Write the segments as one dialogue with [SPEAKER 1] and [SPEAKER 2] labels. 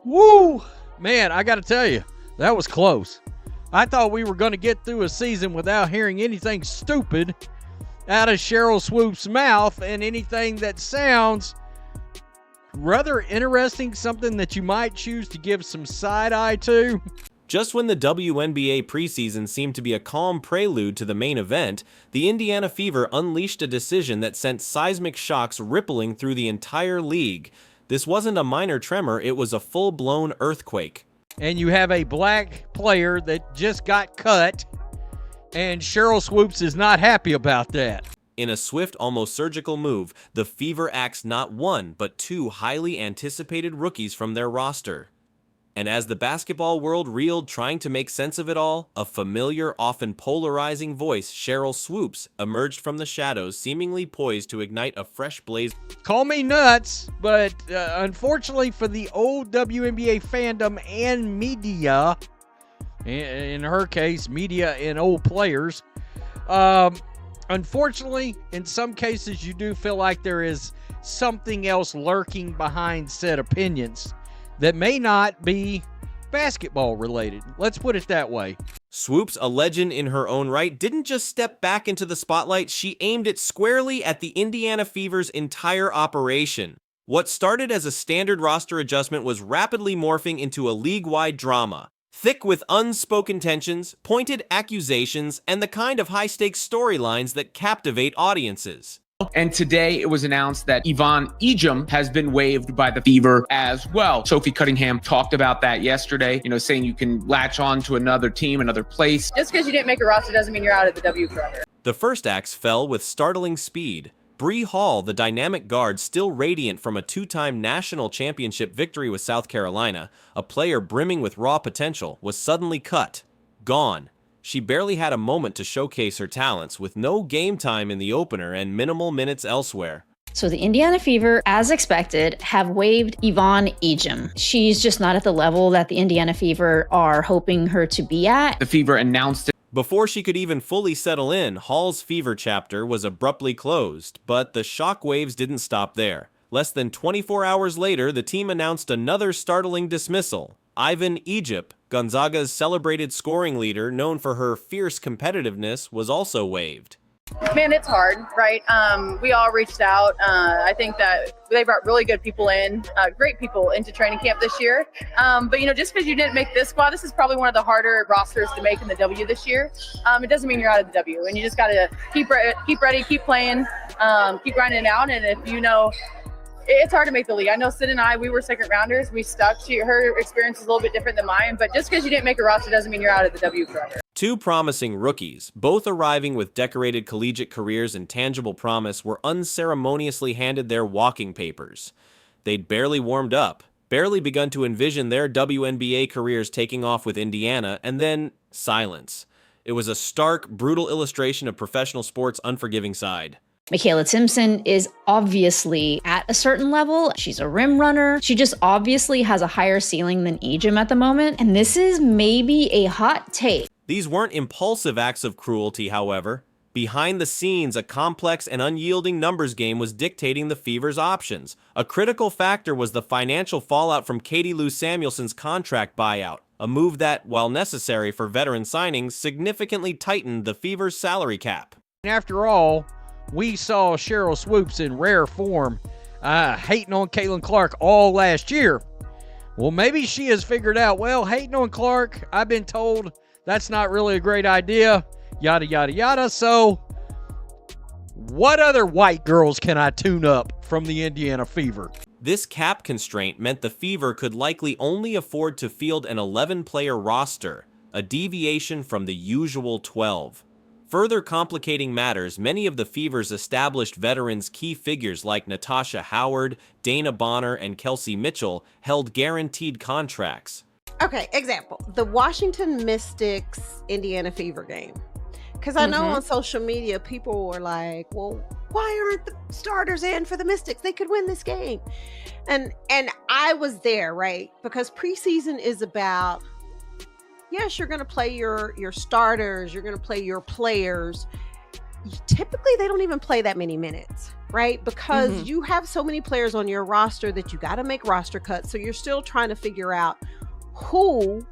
[SPEAKER 1] Woo! Man, I got to tell you, that was close. I thought we were going to get through a season without hearing anything stupid out of Sheryl Swoopes' mouth and anything that sounds rather interesting, something that you might choose to give some side eye to.
[SPEAKER 2] Just when the WNBA preseason seemed to be a calm prelude to the main event, the Indiana Fever unleashed a decision that sent seismic shocks rippling through the entire league. This wasn't a minor tremor, it was a full-blown earthquake.
[SPEAKER 1] And you have a black player that just got cut, and Sheryl Swoopes is not happy about that.
[SPEAKER 2] In a swift, almost surgical move, the Fever axed not one, but two highly anticipated rookies from their roster. And as the basketball world reeled trying to make sense of it all, a familiar, often polarizing voice, Sheryl Swoopes, emerged from the shadows, seemingly poised to ignite a fresh blaze.
[SPEAKER 1] Call me nuts, but unfortunately for the old WNBA fandom and media, in her case, media and old players, unfortunately, in some cases, you do feel like there is something else lurking behind said opinions that may not be basketball related. Let's put it that way.
[SPEAKER 2] Swoopes, a legend in her own right, didn't just step back into the spotlight, she aimed it squarely at the Indiana Fever's entire operation. What started as a standard roster adjustment was rapidly morphing into a league-wide drama, thick with unspoken tensions, pointed accusations, and the kind of high-stakes storylines that captivate audiences.
[SPEAKER 3] And today it was announced that Yvonne Ejim has been waived by the Fever as well. Sophie Cunningham talked about that yesterday, saying you can latch on to another team, another place.
[SPEAKER 4] Just because you didn't make a roster doesn't mean you're out of the W forever.
[SPEAKER 2] The first axe fell with startling speed. Bree Hall, the dynamic guard still radiant from a two-time national championship victory with South Carolina, a player brimming with raw potential, was suddenly cut. Gone. She barely had a moment to showcase her talents, with no game time in the opener and minimal minutes elsewhere.
[SPEAKER 5] So the Indiana Fever, as expected, have waived Yvonne Ejim. She's just not at the level that the Indiana Fever are hoping her to be at.
[SPEAKER 3] The Fever announced it.
[SPEAKER 2] Before she could even fully settle in, Hall's Fever chapter was abruptly closed, but the shockwaves didn't stop there. Less than 24 hours later, the team announced another startling dismissal. Ivan Egypt, Gonzaga's celebrated scoring leader, known for her fierce competitiveness, was also waived.
[SPEAKER 4] Man, it's hard, right? We all reached out. I think that they brought really good people in, great people into training camp this year. But just because you didn't make this squad, this is probably one of the harder rosters to make in the W this year. It doesn't mean you're out of the W, and you just got to keep ready, keep playing, keep grinding it out. And if it's hard to make the league. I know Sid and I, we were second rounders. We stuck. Her experience is a little bit different than mine, but just because you didn't make a roster doesn't mean you're out of the W forever.
[SPEAKER 2] Two promising rookies, both arriving with decorated collegiate careers and tangible promise, were unceremoniously handed their walking papers. They'd barely warmed up, barely begun to envision their WNBA careers taking off with Indiana, and then silence. It was a stark, brutal illustration of professional sports' unforgiving side.
[SPEAKER 5] Michaela Timpson is obviously at a certain level. She's a rim runner. She just obviously has a higher ceiling than Ejim at the moment. And this is maybe a hot take.
[SPEAKER 2] These weren't impulsive acts of cruelty, however. Behind the scenes, a complex and unyielding numbers game was dictating the Fever's options. A critical factor was the financial fallout from Katie Lou Samuelson's contract buyout, a move that, while necessary for veteran signings, significantly tightened the Fever's salary cap.
[SPEAKER 1] After all, we saw Sheryl Swoopes in rare form hating on Caitlin Clark all last year. Well, maybe she has figured out, hating on Clark, I've been told that's not really a great idea, yada, yada, yada. So what other white girls can I tune up from the Indiana Fever?
[SPEAKER 2] This cap constraint meant the Fever could likely only afford to field an 11-player roster, a deviation from the usual 12. Further complicating matters, many of the Fever's established veterans' key figures like Natasha Howard, Dana Bonner, and Kelsey Mitchell held guaranteed contracts.
[SPEAKER 6] Okay, example, the Washington Mystics Indiana Fever game. Because I know on social media, people were like, well, why aren't the starters in for the Mystics? They could win this game. And I was there, right? Because preseason is about, yes, you're going to play your starters, you're going to play your players. Typically, they don't even play that many minutes, right? Because you have so many players on your roster that you got to make roster cuts. So you're still trying to figure out who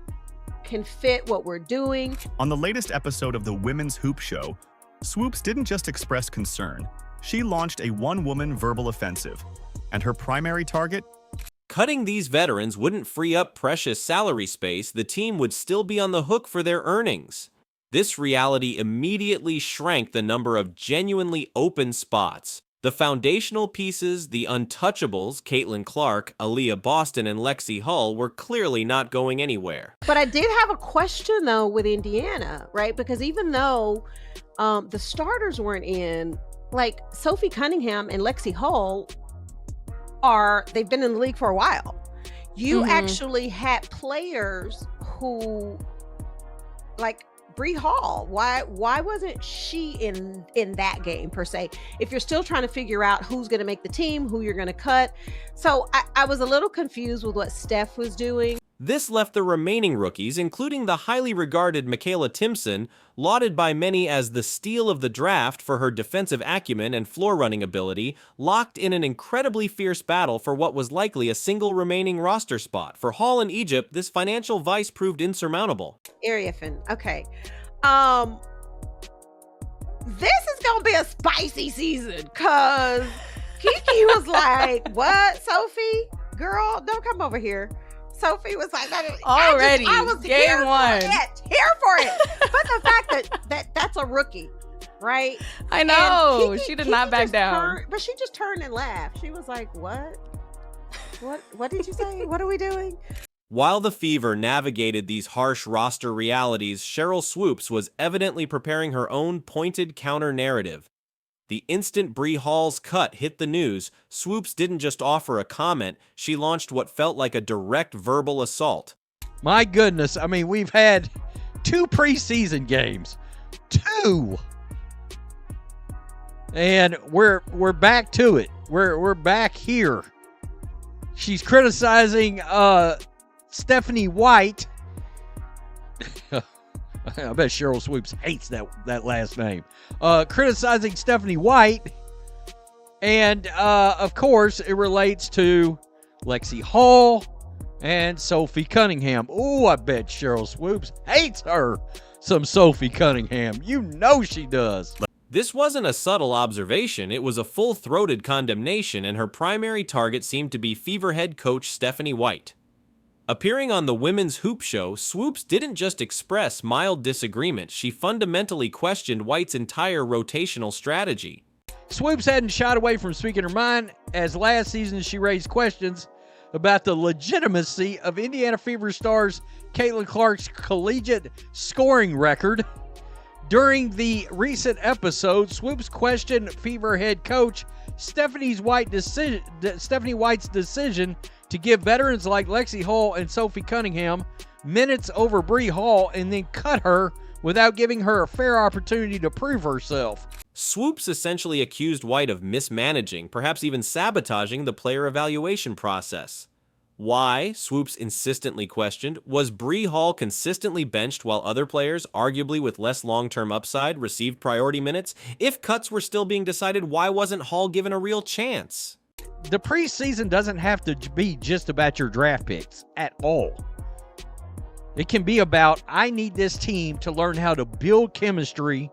[SPEAKER 6] can fit what we're doing.
[SPEAKER 7] On the latest episode of the Women's Hoop Show, Swoopes didn't just express concern. She launched a one-woman verbal offensive. And her primary target?
[SPEAKER 2] Cutting these veterans wouldn't free up precious salary space. The team would still be on the hook for their earnings. This reality immediately shrank the number of genuinely open spots. The foundational pieces, the untouchables, Caitlin Clark, Aaliyah Boston, and Lexi Hull, were clearly not going anywhere.
[SPEAKER 6] But I did have a question, though, with Indiana, right? Because even though the starters weren't in, like Sophie Cunningham and Lexi Hull they've been in the league for a while. You actually had players who, like Bree Hall, why wasn't she in that game per se? If you're still trying to figure out who's going to make the team, who you're going to cut. So I was a little confused with what Steph was doing.
[SPEAKER 2] This left the remaining rookies, including the highly regarded Michaela Timpson, lauded by many as the steal of the draft for her defensive acumen and floor-running ability, locked in an incredibly fierce battle for what was likely a single remaining roster spot. For Hall and Egypt, this financial vice proved insurmountable.
[SPEAKER 6] Ariafin, okay. This is gonna be a spicy season, cause Kiki was like, "What, Sophie? Girl, don't come over here." Sophie was like,
[SPEAKER 8] already,
[SPEAKER 6] I was
[SPEAKER 8] game
[SPEAKER 6] here
[SPEAKER 8] one.
[SPEAKER 6] For it, here for it. But the fact that's a rookie, right?
[SPEAKER 8] I know.
[SPEAKER 6] Kiki,
[SPEAKER 8] She did not back down.
[SPEAKER 6] But she just turned and laughed. She was like, what? What did you say? What are we doing?
[SPEAKER 2] While the Fever navigated these harsh roster realities, Sheryl Swoopes was evidently preparing her own pointed counter-narrative. The instant Bree Hall's cut hit the news, Swoopes didn't just offer a comment, she launched what felt like a direct verbal assault.
[SPEAKER 1] My goodness, I mean, we've had 2 preseason games. 2! And we're back to it. We're back here. She's criticizing Stephanie White. I bet Sheryl Swoopes hates that last name. Criticizing Stephanie White. And, of course, it relates to Lexi Hall and Sophie Cunningham. Ooh, I bet Sheryl Swoopes hates her some Sophie Cunningham. You know she does.
[SPEAKER 2] This wasn't a subtle observation, it was a full-throated condemnation, and her primary target seemed to be Fever head coach Stephanie White. Appearing on the Women's Hoop Show, Swoopes didn't just express mild disagreement, she fundamentally questioned White's entire rotational strategy.
[SPEAKER 1] Swoopes hadn't shied away from speaking her mind, as last season she raised questions about the legitimacy of Indiana Fever stars Caitlin Clark's collegiate scoring record. During the recent episode, Swoopes questioned Fever head coach Stephanie White's decision to give veterans like Lexi Hull and Sophie Cunningham minutes over Bree Hall and then cut her without giving her a fair opportunity to prove herself.
[SPEAKER 2] Swoopes essentially accused White of mismanaging, perhaps even sabotaging the player evaluation process. Why, Swoopes insistently questioned, was Bree Hall consistently benched while other players, arguably with less long-term upside, received priority minutes? If cuts were still being decided, why wasn't Hall given a real chance?
[SPEAKER 1] The preseason doesn't have to be just about your draft picks at all. It can be about, I need this team to learn how to build chemistry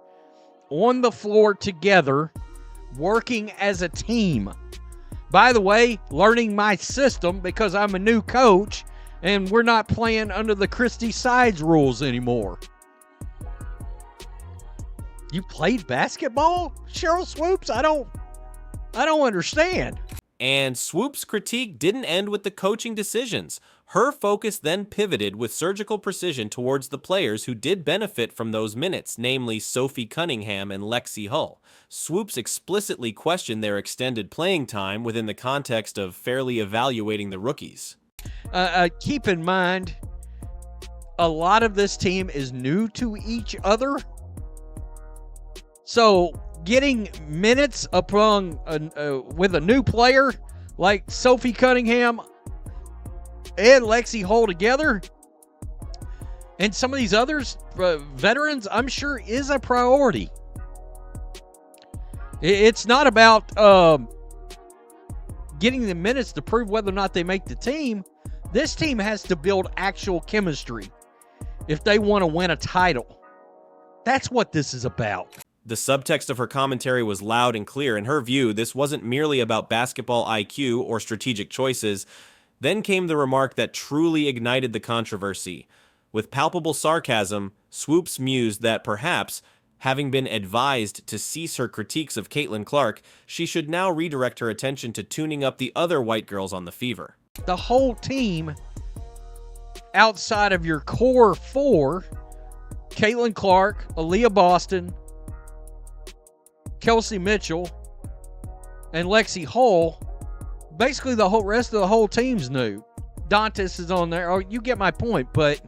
[SPEAKER 1] on the floor together, working as a team. By the way, learning my system because I'm a new coach and we're not playing under the Christy Sides rules anymore. You played basketball, Sheryl Swoopes? I don't understand.
[SPEAKER 2] And Swoopes' critique didn't end with the coaching decisions. Her focus then pivoted with surgical precision towards the players who did benefit from those minutes, namely Sophie Cunningham and Lexi Hull. Swoopes explicitly questioned their extended playing time within the context of fairly evaluating the rookies.
[SPEAKER 1] Keep in mind, a lot of this team is new to each other. So getting minutes upon with a new player like Sophie Cunningham and Lexi Hull together, and some of these others, veterans, I'm sure is a priority. It's not about getting the minutes to prove whether or not they make the team. This team has to build actual chemistry if they want to win a title. That's what this is about.
[SPEAKER 2] The subtext of her commentary was loud and clear. In her view, this wasn't merely about basketball IQ or strategic choices. Then came the remark that truly ignited the controversy. With palpable sarcasm, Swoopes mused that perhaps, having been advised to cease her critiques of Caitlin Clark, she should now redirect her attention to tuning up the other white girls on the Fever.
[SPEAKER 1] The whole team, outside of your core four, Caitlin Clark, Aaliyah Boston, Kelsey Mitchell, and Lexi Hull, basically the whole rest of the whole team's new. Dantas is on there. Oh, you get my point, but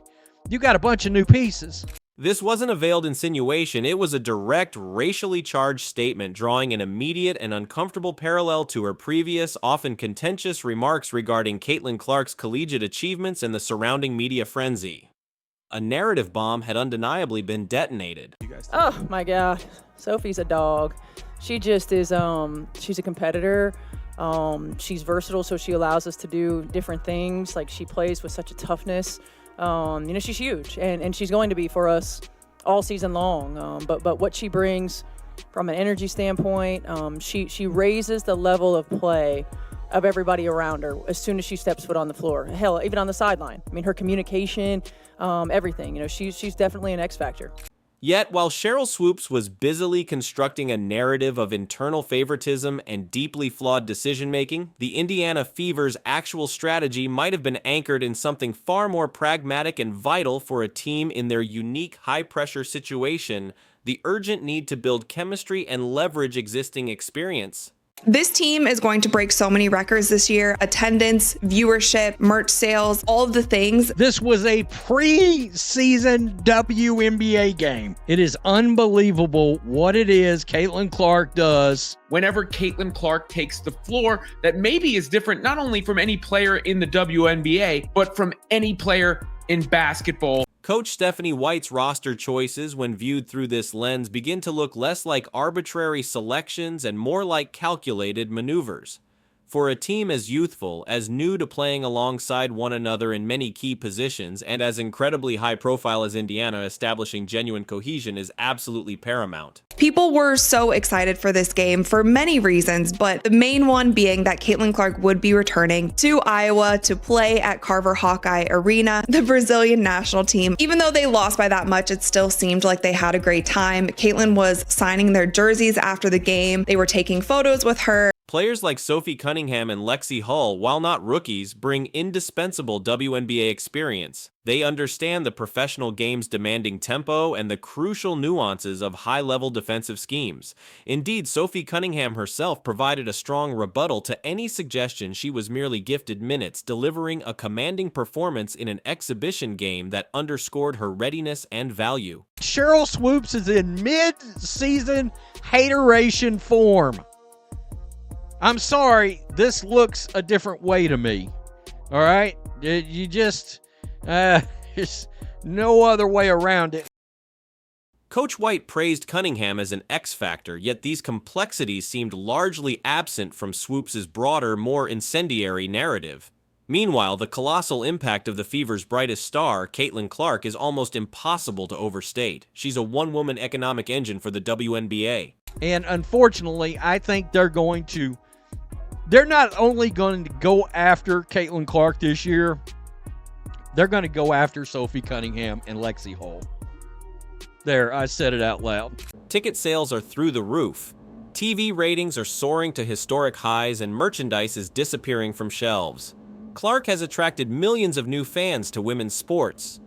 [SPEAKER 1] you got a bunch of new pieces.
[SPEAKER 2] This wasn't a veiled insinuation, it was a direct, racially charged statement drawing an immediate and uncomfortable parallel to her previous, often contentious remarks regarding Caitlin Clark's collegiate achievements and the surrounding media frenzy. A narrative bomb had undeniably been detonated.
[SPEAKER 8] Oh my God, Sophie's a dog. She just is, she's a competitor. She's versatile, so she allows us to do different things. Like, she plays with such a toughness. She's huge, and she's going to be for us all season long. But what she brings from an energy standpoint, she raises the level of play of everybody around her as soon as she steps foot on the floor. Hell, even on the sideline. I mean, her communication, everything. She's definitely an X factor.
[SPEAKER 2] Yet, while Sheryl Swoopes was busily constructing a narrative of internal favoritism and deeply flawed decision-making, the Indiana Fever's actual strategy might have been anchored in something far more pragmatic and vital for a team in their unique high-pressure situation: the urgent need to build chemistry and leverage existing experience.
[SPEAKER 9] This team is going to break so many records this year: attendance, viewership, merch sales, all of the things.
[SPEAKER 1] This was a preseason WNBA game. It is unbelievable what it is Caitlin Clark does.
[SPEAKER 3] Whenever Caitlin Clark takes the floor, that maybe is different not only from any player in the WNBA, but from any player in basketball.
[SPEAKER 2] Coach Stephanie White's roster choices, when viewed through this lens, begin to look less like arbitrary selections and more like calculated maneuvers. For a team as youthful, as new to playing alongside one another in many key positions, and as incredibly high profile as Indiana, establishing genuine cohesion is absolutely paramount.
[SPEAKER 9] People were so excited for this game for many reasons, but the main one being that Caitlin Clark would be returning to Iowa to play at Carver Hawkeye Arena, the Brazilian national team. Even though they lost by that much, it still seemed like they had a great time. Caitlin was signing their jerseys after the game. They were taking photos with her.
[SPEAKER 2] Players like Sophie Cunningham and Lexi Hull, while not rookies, bring indispensable WNBA experience. They understand the professional game's demanding tempo and the crucial nuances of high-level defensive schemes. Indeed, Sophie Cunningham herself provided a strong rebuttal to any suggestion she was merely gifted minutes, delivering a commanding performance in an exhibition game that underscored her readiness and value.
[SPEAKER 1] Sheryl Swoopes is in mid-season hateration form. I'm sorry, this looks a different way to me. All right? You just, there's no other way around it.
[SPEAKER 2] Coach White praised Cunningham as an X factor, yet these complexities seemed largely absent from Swoopes' broader, more incendiary narrative. Meanwhile, the colossal impact of the Fever's brightest star, Caitlin Clark, is almost impossible to overstate. She's a one-woman economic engine for the WNBA.
[SPEAKER 1] And unfortunately, I think they're not only going to go after Caitlin Clark this year, they're going to go after Sophie Cunningham and Lexi Hull. There, I said it out loud.
[SPEAKER 2] Ticket sales are through the roof. TV ratings are soaring to historic highs and merchandise is disappearing from shelves. Clark has attracted millions of new fans to women's sports.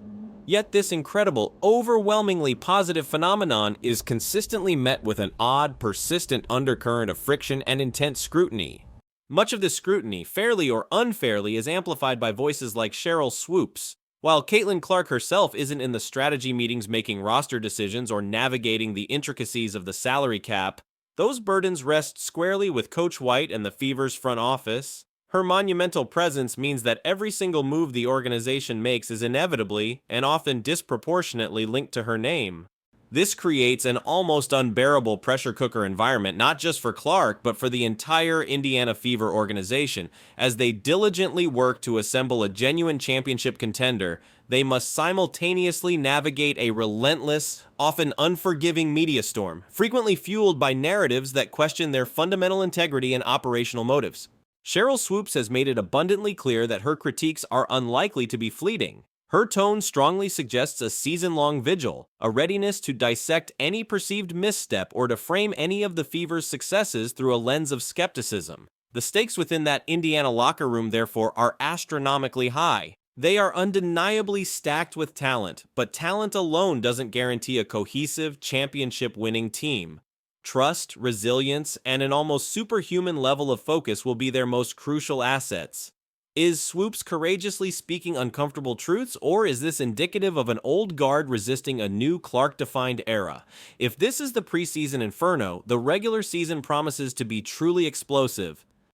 [SPEAKER 2] Yet this incredible, overwhelmingly positive phenomenon is consistently met with an odd, persistent undercurrent of friction and intense scrutiny. Much of this scrutiny, fairly or unfairly, is amplified by voices like Sheryl Swoopes. While Caitlin Clark herself isn't in the strategy meetings making roster decisions or navigating the intricacies of the salary cap, those burdens rest squarely with Coach White and the Fever's front office. Her monumental presence means that every single move the organization makes is inevitably, and often disproportionately, linked to her name. This creates an almost unbearable pressure cooker environment, not just for Clark, but for the entire Indiana Fever organization. As they diligently work to assemble a genuine championship contender, they must simultaneously navigate a relentless, often unforgiving media storm, frequently fueled by narratives that question their fundamental integrity and operational motives. Sheryl Swoopes has made it abundantly clear that her critiques are unlikely to be fleeting. Her tone strongly suggests a season-long vigil, a readiness to dissect any perceived misstep or to frame any of the Fever's successes through a lens of skepticism. The stakes within that Indiana locker room, therefore, are astronomically high. They are undeniably stacked with talent, but talent alone doesn't guarantee a cohesive, championship-winning team. Trust, resilience, and an almost superhuman level of focus will be their most crucial assets. Is Swoopes courageously speaking uncomfortable truths, or is this indicative of an old guard resisting a new Clark-defined era? If this is the preseason inferno, the regular season promises to be truly explosive.